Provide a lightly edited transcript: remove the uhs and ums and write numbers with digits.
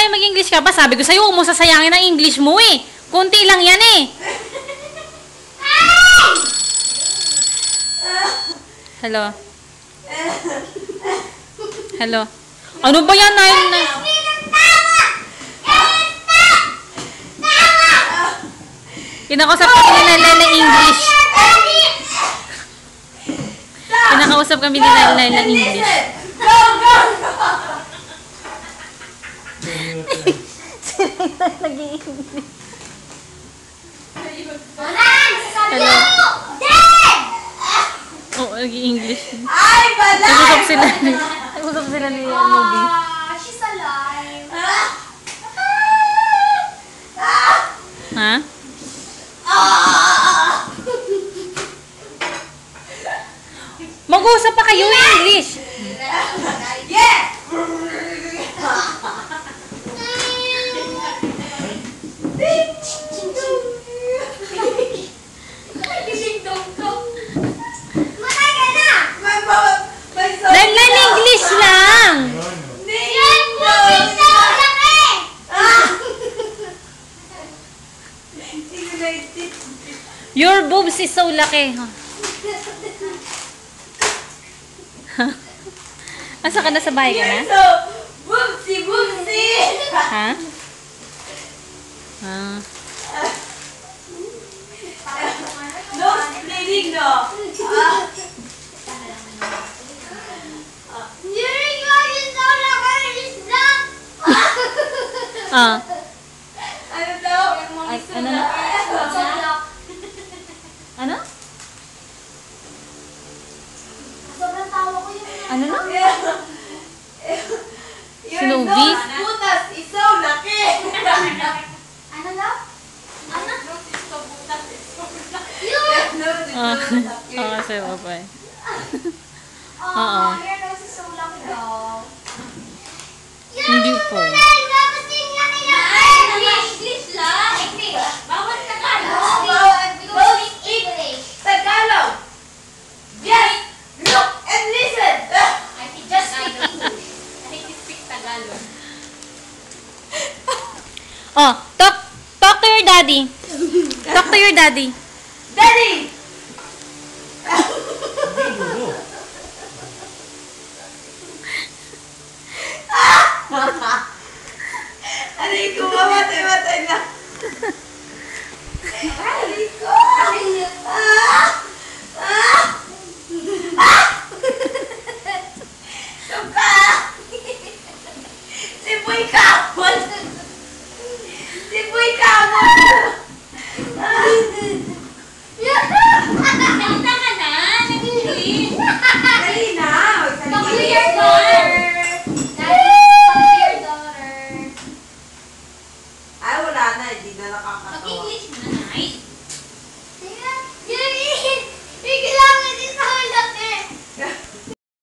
tayo mag-English ka pa. Sabi ko sa'yo, huwag mo sasayangin ang English mo eh. Kunti lang yan eh. Hello? Hello? Ano ba yan? Kinakausap kami ni Nailay na English. Kinakausap kami ni Nailay na English. Go, go, go! Sila nag-i-English. Hello? Oo, nag-i-English. Ay, balay! Nag-usap sila ni Movie. She's alive. Ha? Mag-uusap pa kayo English. Yeah! Nailay English lang. Your boobs is so laki. Asa ka na sa bahay ka na? So, boomsy, boomsy! Ha? Ah. No splitting, no. Ah. Ano daw? Ano na? Ano? Sobrang tawa ko yun. Ano na? Your Snowy? nose butas is so laki! Ano daw? Ano? Your nose is Ah. so laki. Oo, kasi babay. Oh, your nose is so lucky daw. Hindi po. English lang. English. Bawal Tagalog. Bawal English. Tagalog. Just look and listen. I just speak English. I speak Tagalog. Oh, talk to your daddy. Talk to your daddy. Daddy!